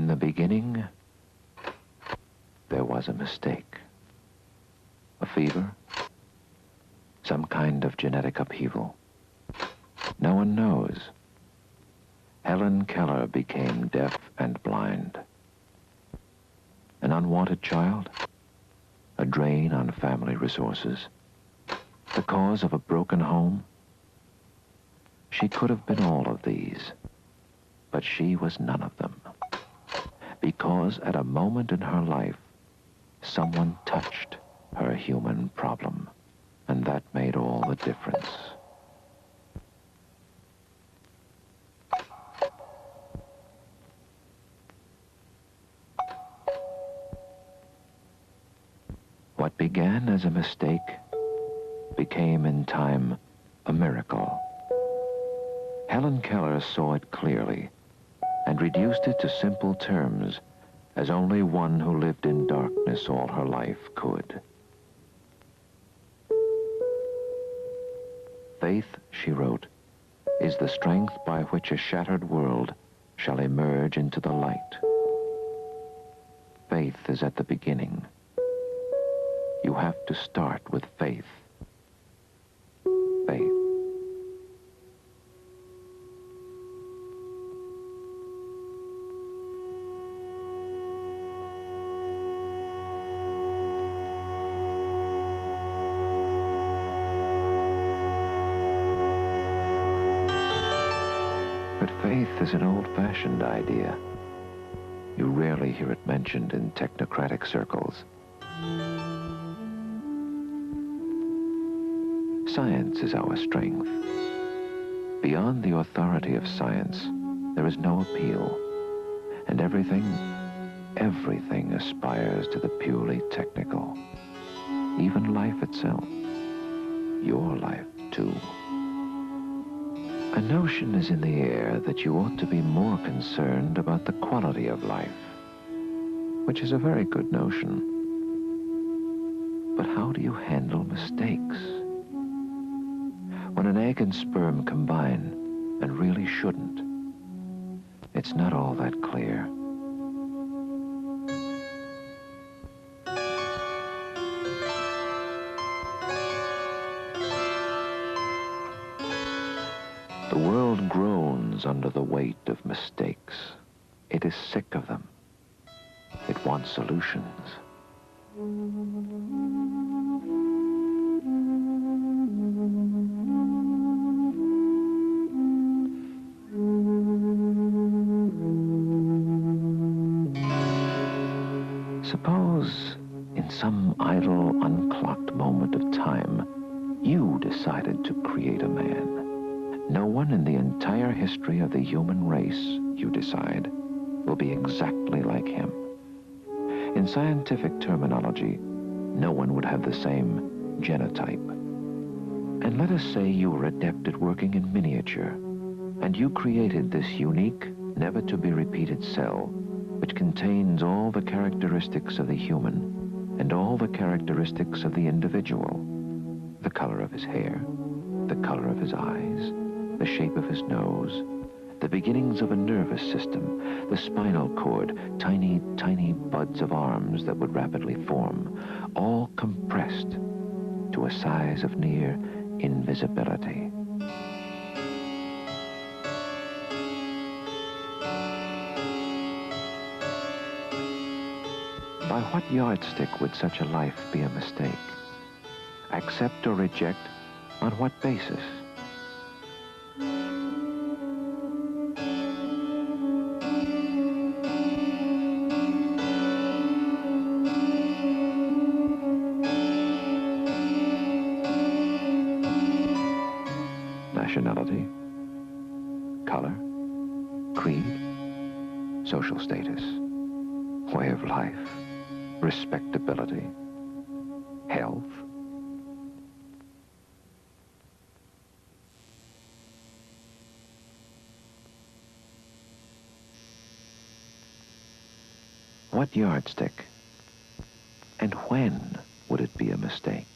the beginning, there was a mistake. A fever, some kind of genetic upheaval. No one knows. Helen Keller became deaf and blind. An unwanted child, a drain on family resources, the cause of a broken home. She could have been all of these, but she was none of them. Because at a moment in her life, someone touched her human problem, and that made all the difference. What began as a mistake became in time a miracle. Helen Keller saw it clearly and reduced it to simple terms as only one who lived in darkness all her life could. Faith, she wrote, is the strength by which a shattered world shall emerge into the light. Faith is at the beginning. You have to start with faith. Faith. But faith is an old-fashioned idea. You rarely hear it mentioned in technocratic circles. Science is our strength. Beyond the authority of science, there is no appeal. And everything aspires to the purely technical. Even life itself. Your life, too. A notion is in the air that you ought to be more concerned about the quality of life, which is a very good notion. But how do you handle mistakes? When an egg and sperm combine and really shouldn't, it's not all that clear. The world groans under the weight of mistakes. It is sick of them. It wants solutions. Suppose, in some idle, unclocked moment of time, you decided to create a man. No one in the entire history of the human race, you decide, will be exactly like him. In scientific terminology, no one would have the same genotype. And let us say you were adept at working in miniature, and you created this unique, never-to-be-repeated cell, which contains all the characteristics of the human and all the characteristics of the individual. The color of his hair, the color of his eyes, the shape of his nose, the beginnings of a nervous system, the spinal cord, tiny, tiny buds of arms that would rapidly form, all compressed to a size of near invisibility. By what yardstick would such a life be a mistake? Accept or reject, on what basis? Nationality, color, creed, social status, way of life, respectability, health. What yardstick? And when would it be a mistake?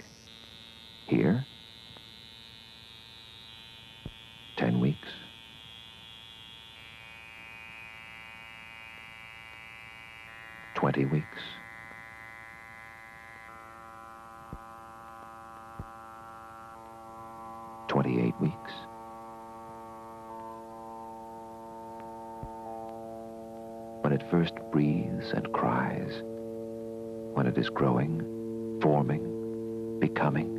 Here? 10 weeks? 20 weeks. 28 weeks. When it first breathes and cries, when it is growing, forming, becoming.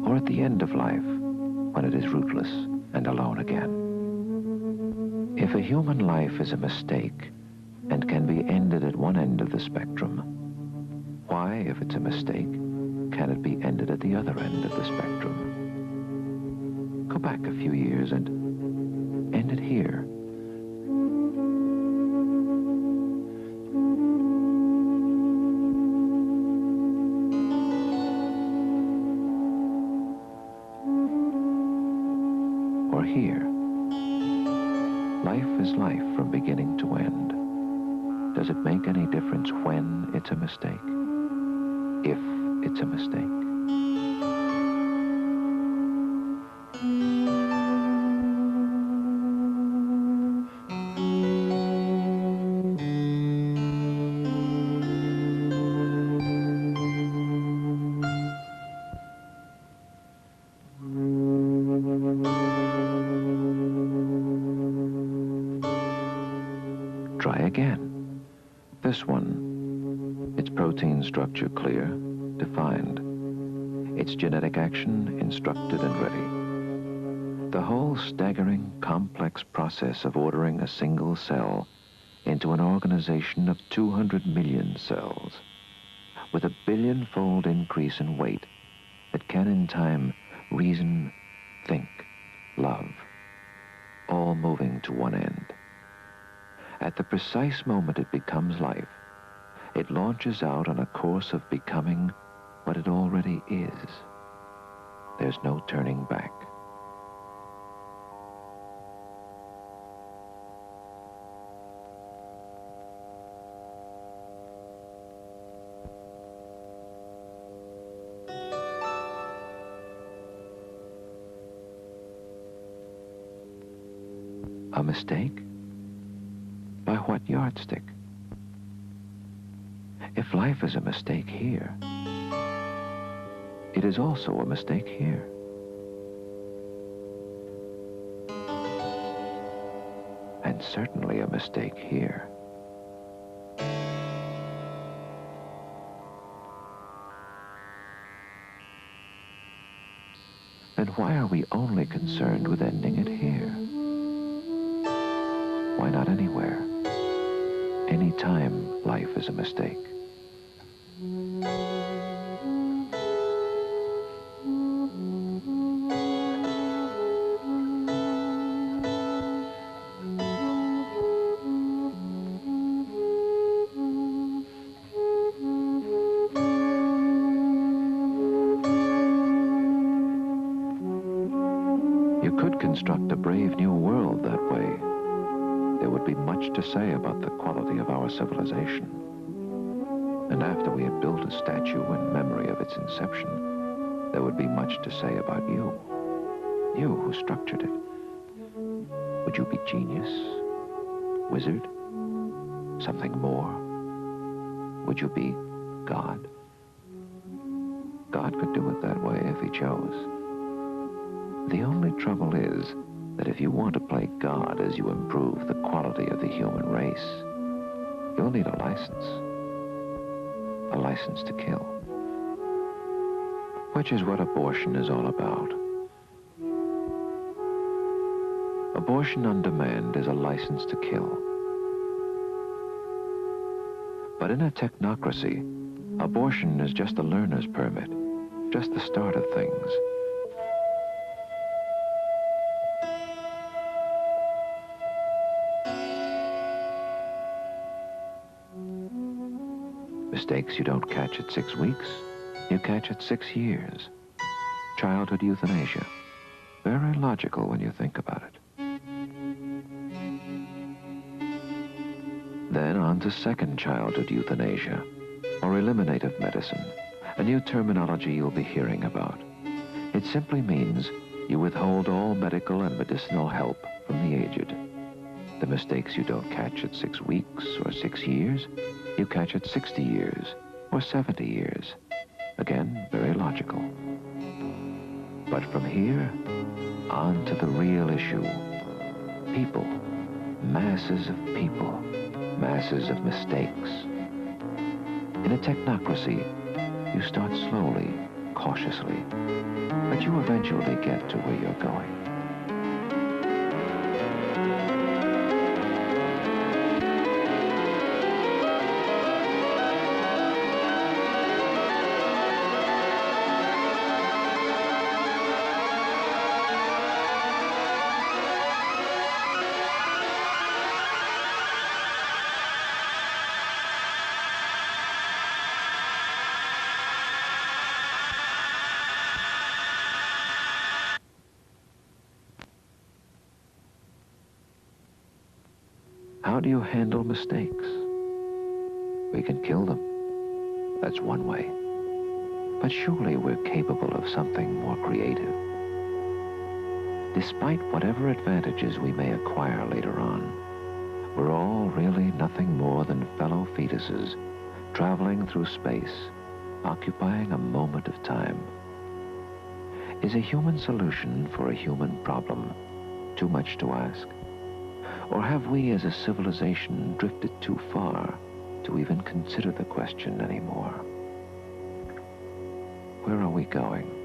Or at the end of life, when it is rootless and alone again. If a human life is a mistake and can be ended at one end of the spectrum, why, if it's a mistake, can it be ended at the other end of the spectrum? Go back a few years and end it here. Or here. Life is life from beginning to end. Does it make any difference when it's a mistake? If it's a mistake? Try again. This one, its protein structure clear, defined, its genetic action instructed and ready. The whole staggering, complex process of ordering a single cell into an organization of 200 million cells, with a billion-fold increase in weight that can in time reason, think, love, all moving to one end. At the precise moment it becomes life, it launches out on a course of becoming what it already is. There's no turning back. A mistake? By what yardstick? If life is a mistake here, it is also a mistake here. And certainly a mistake here. Then why are we only concerned with ending it here? Why not anywhere? Any time life is a mistake. You could construct a brave new world that way. There would be much to say about the quality of our civilization. And after we had built a statue in memory of its inception, there would be much to say about you. You who structured it. Would you be genius? Wizard? Something more? Would you be God? God could do it that way if he chose. The only trouble is that if you want to play God as you improve the quality of the human race, you'll need a license to kill. Which is what abortion is all about. Abortion on demand is a license to kill. But in a technocracy, abortion is just a learner's permit, just the start of things. Mistakes you don't catch at 6 weeks, you catch at 6 years. Childhood euthanasia. Very logical when you think about it. Then on to second childhood euthanasia, or eliminative medicine, a new terminology you'll be hearing about. It simply means You withhold all medical and medicinal help from the aged. The mistakes you don't catch at 6 weeks or 6 years, you catch at 60 years or 70 years. Again, very logical. But from here on to the real issue. People, masses of people, masses of mistakes. In a technocracy, you start slowly, cautiously, but you eventually get to where you're going. How do you handle mistakes? We can kill them. That's one way. But surely we're capable of something more creative. Despite whatever advantages we may acquire later on, we're all really nothing more than fellow fetuses traveling through space, occupying a moment of time. Is a human solution for a human problem too much to ask? Or have we as a civilization drifted too far to even consider the question anymore? Where are we going?